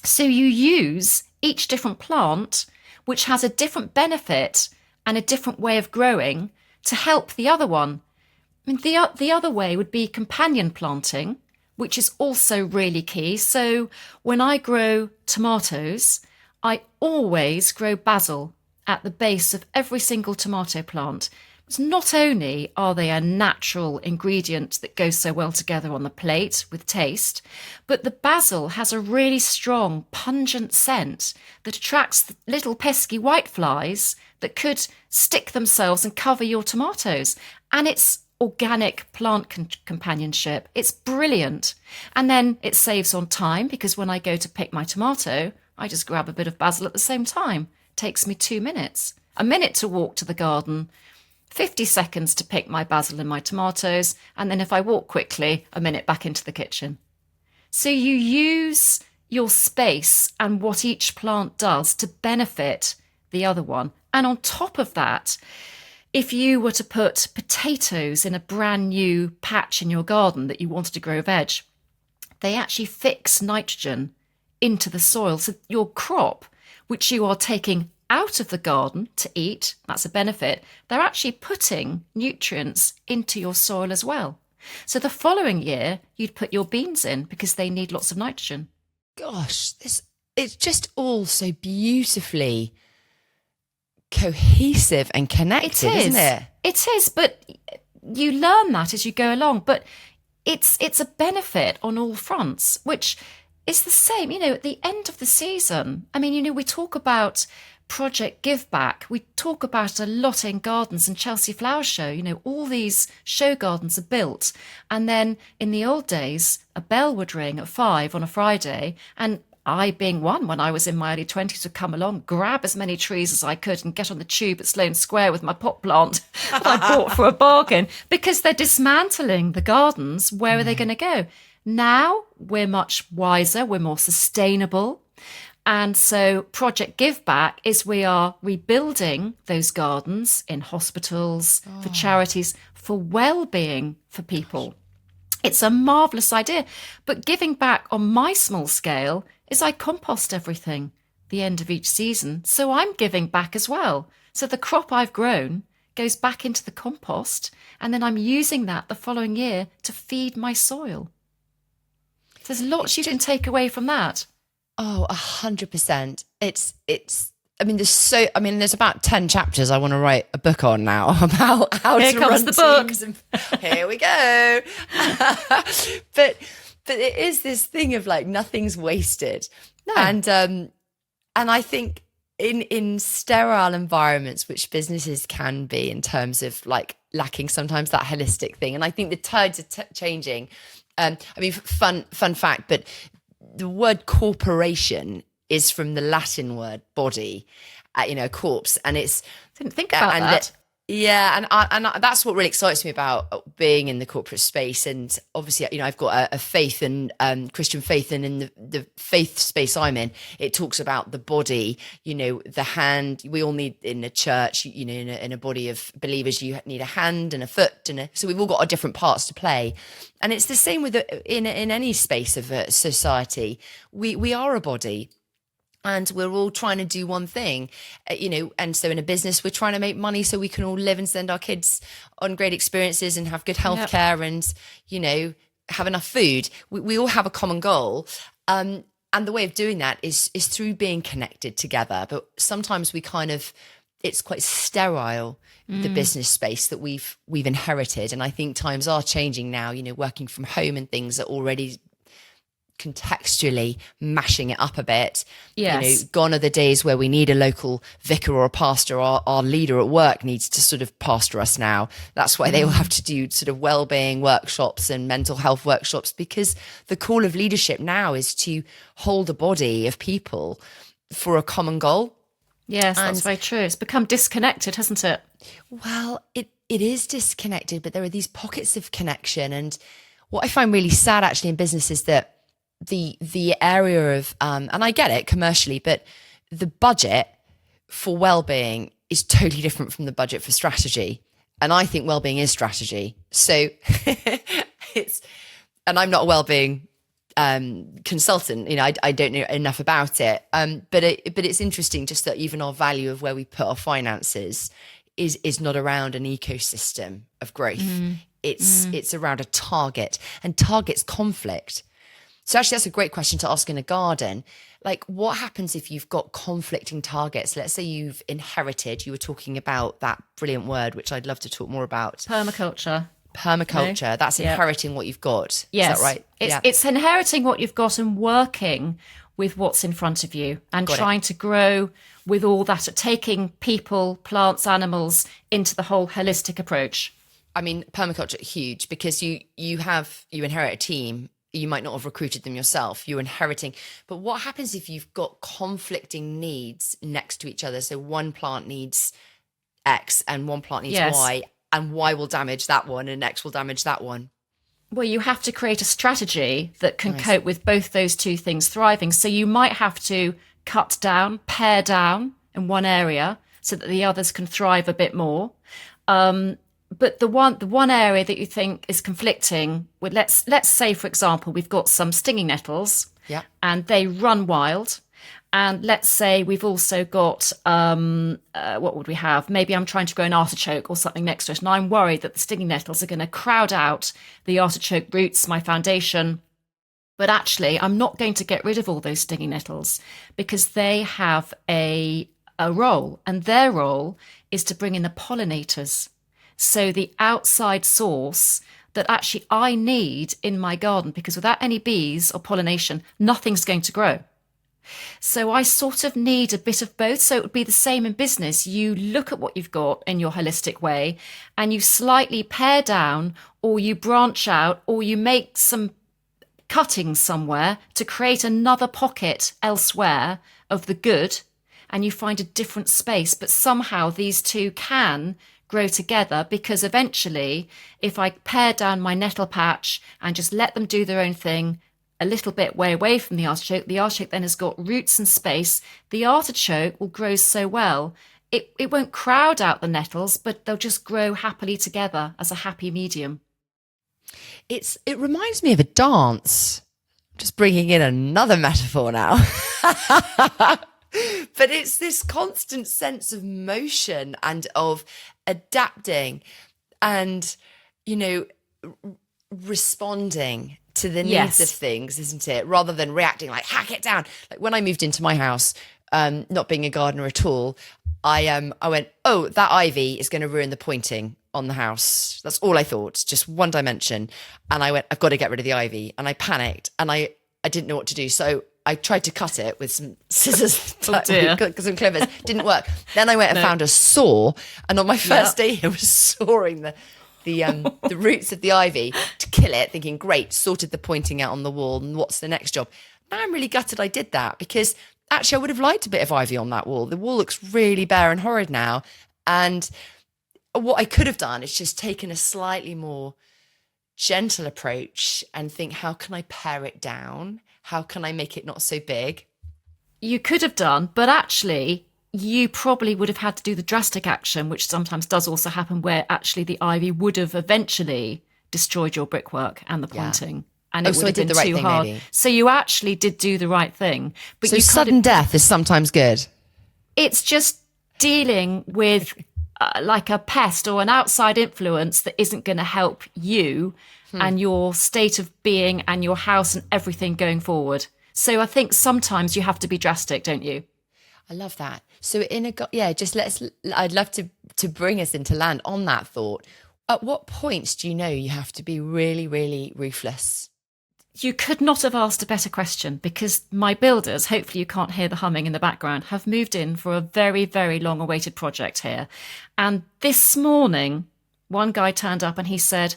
So you use each different plant, which has a different benefit and a different way of growing, to help the other one. The other way would be companion planting, which is also really key. So when I grow tomatoes, I always grow basil at the base of every single tomato plant. Not only are they a natural ingredient that goes so well together on the plate with taste, but the basil has a really strong, pungent scent that attracts the little pesky whiteflies that could stick themselves and cover your tomatoes. And it's organic plant companionship. It's brilliant. And then it saves on time, because when I go to pick my tomato, I just grab a bit of basil at the same time. It takes me 2 minutes. A minute to walk to the garden, 50 seconds to pick my basil and my tomatoes, and then if I walk quickly, a minute back into the kitchen. So you use your space and what each plant does to benefit the other one. And on top of that, if you were to put potatoes in a brand new patch in your garden that you wanted to grow veg, they actually fix nitrogen into the soil. So your crop, which you are taking out of the garden to eat, that's a benefit, they're actually putting nutrients into your soil as well. So the following year, you'd put your beans in because they need lots of nitrogen. Gosh, it's just all so beautifully cohesive and connected, isn't it? It is, but you learn that as you go along. But it's a benefit on all fronts, which is the same, at the end of the season. I mean, we talk about Project Give Back. We talk about it a lot in gardens and Chelsea Flower Show. All these show gardens are built. And then in the old days, a bell would ring at 5 on a Friday, and I, being one, when I was in my early 20s, would come along, grab as many trees as I could and get on the tube at Sloane Square with my pot plant that I bought for a bargain, because they're dismantling the gardens. Where are they going to go? Now we're much wiser, we're more sustainable. And so Project Give Back is we are rebuilding those gardens in hospitals, for charities, for well-being for people. It's a marvellous idea. But giving back on my small scale is I compost everything the end of each season. So I'm giving back as well. So the crop I've grown goes back into the compost, and then I'm using that the following year to feed my soil. There's lots you can take away from that. Oh, 100%. There's about 10 chapters I want to write a book on now about how Here to comes run the book. teams. And here we go. But it is this thing of like nothing's wasted. No. And I think in sterile environments, which businesses can be in terms of like lacking sometimes that holistic thing. And I think the tides are changing. Fun fact, but the word corporation is from the Latin word body, corpse, and it's. Didn't think about that. And that's what really excites me about being in the corporate space. And obviously, I've got a faith and Christian faith, and in the faith space I'm in, it talks about the body. The hand. We all need in a church. In a body of believers, you need a hand and a foot, so we've all got our different parts to play. And it's the same with in any space of a society. We are a body. And we're all trying to do one thing, and so in a business, we're trying to make money so we can all live and send our kids on great experiences and have good healthcare and, have enough food. We all have a common goal. And the way of doing that is through being connected together. But sometimes it's quite sterile, the business space that we've inherited. And I think times are changing now, working from home and things are already contextually mashing it up a bit. Yes. Gone are the days where we need a local vicar or a pastor. Our leader at work needs to sort of pastor us now. That's why they will have to do sort of well-being workshops and mental health workshops, because the call of leadership now is to hold a body of people for a common goal. Yes, that's very true. It's become disconnected, hasn't it? Well, it is disconnected, but there are these pockets of connection. And what I find really sad actually in business is that the area of and I get it commercially, but the budget for well-being is totally different from the budget for strategy. And I think well-being is strategy. So and I'm not a well-being consultant, I don't know enough about it. But it's interesting just that even our value of where we put our finances is not around an ecosystem of growth. It's around a target, and target's conflict. So actually, that's a great question to ask in a garden. Like, what happens if you've got conflicting targets? Let's say you've inherited, you were talking about that brilliant word, which I'd love to talk more about. Permaculture. Permaculture. That's inheriting what you've got. Yes. Is that right? It's inheriting what you've got and working with what's in front of you and trying to grow with all that, taking people, plants, animals into the whole holistic approach. I mean, permaculture, huge, because you inherit a team. You might not have recruited them yourself. You're inheriting. But what happens if you've got conflicting needs next to each other? So one plant needs X and one plant needs Y, and Y will damage that one and X will damage that one. Well, you have to create a strategy that can cope with both those two things thriving. So you might have to cut down, pare down in one area so that the others can thrive a bit more. But the one area that you think is conflicting with, let's say, for example, we've got some stinging nettles, Yeah. and they run wild. And let's say we've also got, what would we have? Maybe I'm trying to grow an artichoke or something next to it, and I'm worried that the stinging nettles are going to crowd out the artichoke roots, my foundation. But actually, I'm not going to get rid of all those stinging nettles because they have a role, and their role is to bring in the pollinators. So the outside source that actually I need in my garden, because without any bees or pollination, nothing's going to grow. So I sort of need a bit of both. So it would be the same in business. You look at what you've got in your holistic way and you slightly pare down, or you branch out, or you make some cuttings somewhere to create another pocket elsewhere of the good, and you find a different space. But somehow these two can grow together, because eventually, if I pare down my nettle patch and just let them do their own thing a little bit way away from the artichoke then has got roots and space. The artichoke will grow so well. It won't crowd out the nettles, but they'll just grow happily together as a happy medium. It reminds me of a dance. Just bringing in another metaphor now. But it's this constant sense of motion and of adapting and, responding to the needs of things, isn't it? Rather than reacting like, hack it down. Like when I moved into my house, not being a gardener at all, I went, oh, that ivy is going to ruin the pointing on the house. That's all I thought, just one dimension. And I went, I've got to get rid of the ivy. And I panicked and I didn't know what to do. So I tried to cut it with some scissors, some clippers. Didn't work. Then I went and found a saw. And on my first day, I was sawing the roots of the ivy to kill it, thinking, great, sorted the pointing out on the wall. And what's the next job? Now I'm really gutted I did that, because actually I would have liked a bit of ivy on that wall. The wall looks really bare and horrid now. And what I could have done is just taken a slightly more gentle approach and think, how can I pare it down? How can I make it not so big? You could have done, but actually you probably would have had to do the drastic action, which sometimes does also happen, where actually the ivy would have eventually destroyed your brickwork and the pointing. And it would have been too hard. Maybe. So you actually did do the right thing. But so sudden death is sometimes good. It's just dealing with like a pest or an outside influence that isn't going to help you and your state of being and your house and everything going forward. So I think sometimes you have to be drastic, don't you? I love that. So I'd love to bring us into land on that thought. At what points do you know you have to be really, really ruthless? You could not have asked a better question, because my builders, hopefully you can't hear the humming in the background, have moved in for a very, very long awaited project here. And this morning, one guy turned up and he said,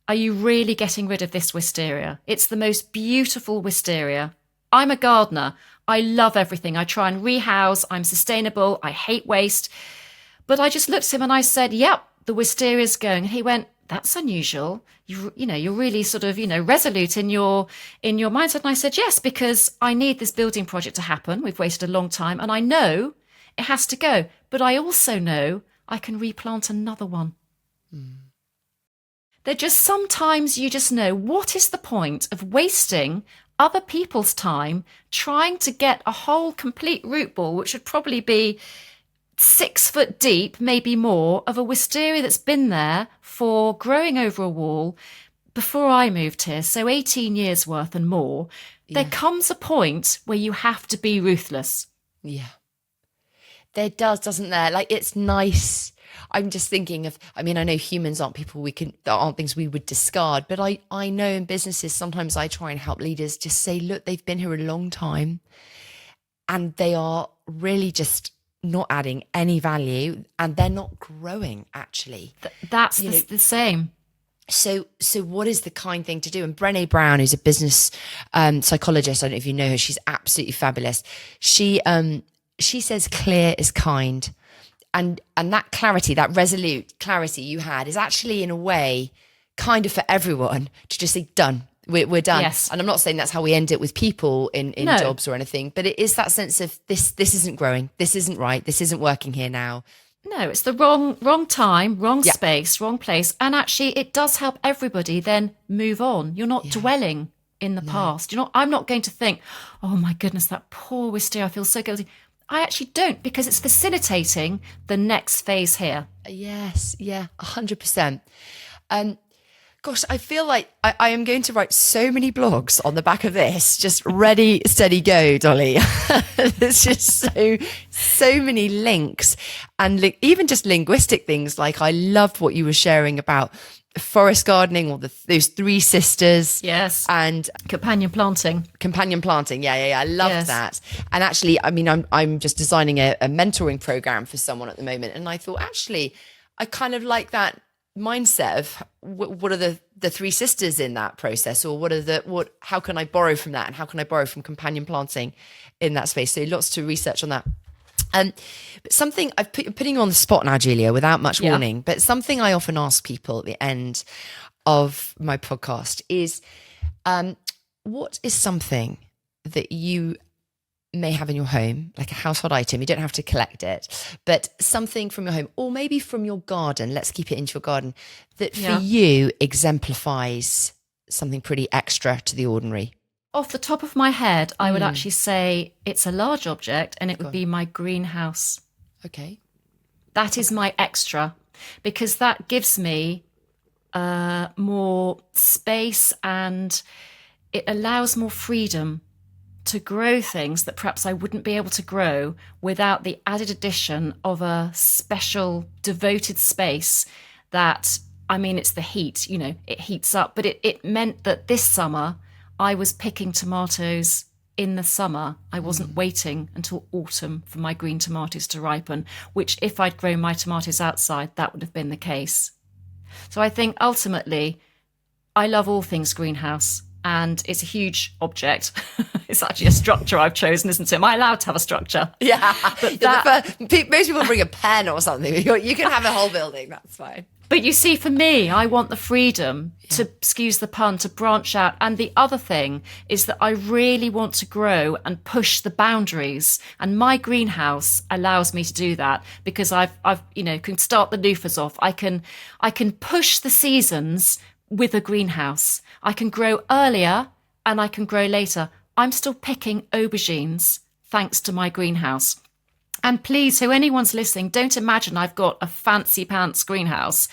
are you really getting rid of this wisteria? It's the most beautiful wisteria. I'm a gardener. I love everything. I try and rehouse. I'm sustainable. I hate waste. But I just looked at him and I said, yep, the wistaria's going. And he went, that's unusual. You're really sort of, resolute in your mindset. And I said, yes, because I need this building project to happen. We've wasted a long time and I know it has to go. But I also know I can replant another one. They're just, sometimes you just know, what is the point of wasting other people's time trying to get a whole complete root ball, which would probably be 6 foot deep, maybe more, of a wisteria that's been there for growing over a wall before I moved here, so 18 years worth and more. There comes a point where you have to be ruthless. Yeah. There does, doesn't there? Like, it's nice. I'm just thinking of, I know humans aren't people that aren't things we would discard, but I know in businesses, sometimes I try and help leaders just say, look, they've been here a long time and they are really just not adding any value and they're not growing, actually. That's the same. So what is the kind thing to do? And Brené Brown, who's a business psychologist, I don't know if you know her, she's absolutely fabulous. She says clear is kind. And that clarity, that resolute clarity you had is actually, in a way, kind of for everyone to just say, done. We're done. Yes. And I'm not saying that's how we end it with people in jobs or anything, but it is that sense of this isn't growing. This isn't right. This isn't working here now. No, it's the wrong time, wrong Yeah. space, wrong place. And actually it does help everybody then move on. You're not dwelling in the past. I'm not going to think, oh my goodness, that poor wisteria, I feel so guilty. I actually don't, because it's facilitating the next phase here. Yes, yeah, 100%. Gosh, I feel like I am going to write so many blogs on the back of this. Just ready, steady, go, Dolly. There's just so many links, and even just linguistic things. Like, I loved what you were sharing about forest gardening, or those three sisters. Yes. And companion planting. Yeah. I love that. And actually, I mean, I'm just designing a mentoring program for someone at the moment, and I thought, actually, I kind of like that mindset of what are the three sisters in that process, or how can I borrow from that, and how can I borrow from companion planting in that space. So lots to research on that. But something putting you on the spot now, Julia, without much warning, but something I often ask people at the end of my podcast is, what is something that you may have in your home, like a household item? You don't have to collect it, but something from your home, or maybe from your garden. Let's keep it into your garden, that for you exemplifies something pretty extra to the ordinary. Off the top of my head, I would actually say it's a large object, and it would be my greenhouse. Okay. That is my extra, because that gives me more space, and it allows more freedom to grow things that perhaps I wouldn't be able to grow without the added addition of a special devoted space that, I mean, it's the heat, it heats up, but it meant that this summer I was picking tomatoes in the summer. I wasn't waiting until autumn for my green tomatoes to ripen, which if I'd grown my tomatoes outside, that would have been the case. So I think ultimately I love all things greenhouse. And it's a huge object. It's actually a structure I've chosen, isn't it? Am I allowed to have a structure? Yeah. But most people bring a pen or something. You can have a whole building. That's fine. But you see, for me, I want the freedom to, excuse the pun, to branch out. And the other thing is that I really want to grow and push the boundaries. And my greenhouse allows me to do that, because I've can start the loofahs off. I can push the seasons with a greenhouse. I can grow earlier and I can grow later. I'm still picking aubergines thanks to my greenhouse. And please, who anyone's listening, don't imagine I've got a fancy pants greenhouse.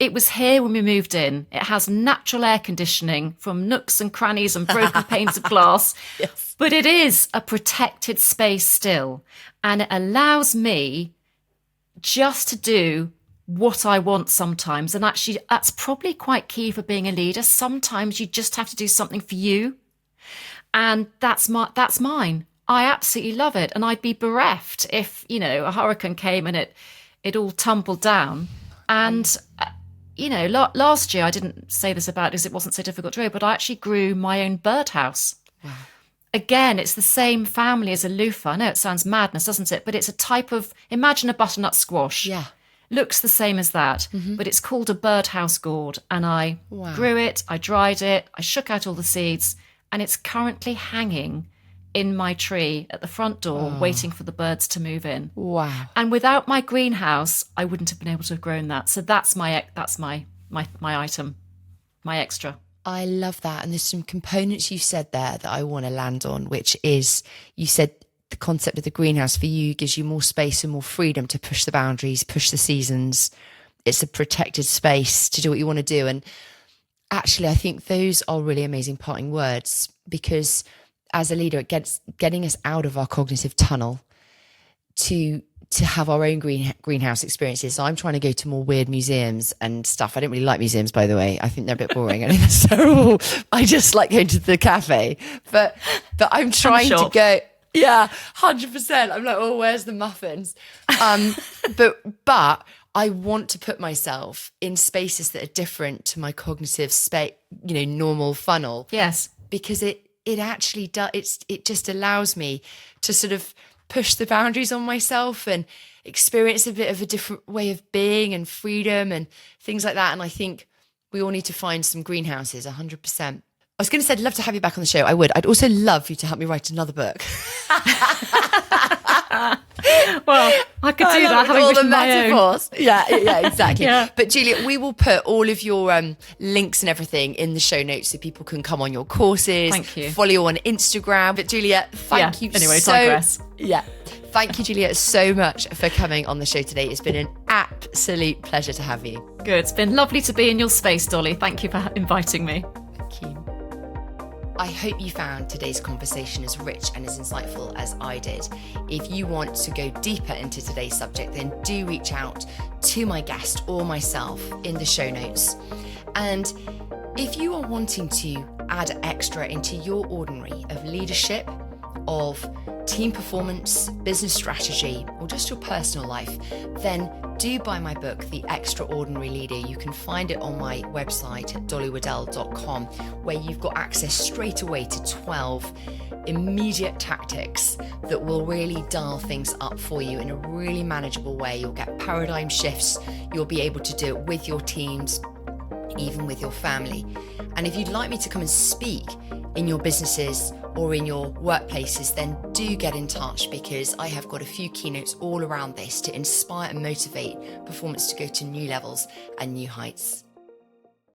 It was here when we moved in. It has natural air conditioning from nooks and crannies and broken panes of glass. Yes. But it is a protected space still. And it allows me just to do what I want sometimes. And actually, that's probably quite key for being a leader. Sometimes you just have to do something for you. And that's mine. I absolutely love it. And I'd be bereft if, a hurricane came and it all tumbled down. And, last year, I didn't say this about because it wasn't so difficult to grow, but I actually grew my own birdhouse. Wow. Again, it's the same family as a loofah. I know it sounds madness, doesn't it? But it's a type of, imagine a butternut squash. Yeah. Looks the same as that, but it's called a birdhouse gourd. And I grew it, I dried it, I shook out all the seeds, and it's currently hanging in my tree at the front door, waiting for the birds to move in. Wow. And without my greenhouse, I wouldn't have been able to have grown that. So that's my item, my extra. I love that. And there's some components you said there that I want to land on, which is, you said the concept of the greenhouse for you gives you more space and more freedom to push the boundaries, push the seasons. It's a protected space to do what you want to do. And actually, I think those are really amazing parting words, because as a leader, it gets getting us out of our cognitive tunnel to have our own greenhouse experiences. So I'm trying to go to more weird museums and stuff. I don't really like museums, by the way. I think they're a bit boring. I think they're terrible. I just like going to the cafe. But I'm trying to go. Yeah, 100%. I'm like, oh, where's the muffins? But I want to put myself in spaces that are different to my cognitive normal funnel. Yes. Because it actually does. It just allows me to sort of push the boundaries on myself and experience a bit of a different way of being and freedom and things like that. And I think we all need to find some greenhouses, 100%. I was going to say, I'd love to have you back on the show. I would. I'd also love you to help me write another book. Well, I could do that having all the written my own. metaphors. Yeah, exactly. Yeah. But Julia, we will put all of your links and everything in the show notes so people can come on your courses. Thank you. Follow you on Instagram. But Julia, thank you Anyway, so digress. Yeah. Thank you, Julia, so much for coming on the show today. It's been an absolute pleasure to have you. Good. It's been lovely to be in your space, Dolly. Thank you for inviting me. Thank you. I hope you found today's conversation as rich and as insightful as I did. If you want to go deeper into today's subject, then do reach out to my guest or myself in the show notes. And if you are wanting to add extra into your ordinary of leadership, of team performance, business strategy, or just your personal life, then do buy my book, The Extraordinary Leader. You can find it on my website at dollywaddell.com, where you've got access straight away to 12 immediate tactics that will really dial things up for you in a really manageable way. You'll get paradigm shifts. You'll be able to do it with your teams, even with your family. And if you'd like me to come and speak in your businesses or in your workplaces, then do get in touch, because I have got a few keynotes all around this to inspire and motivate performance to go to new levels and new heights.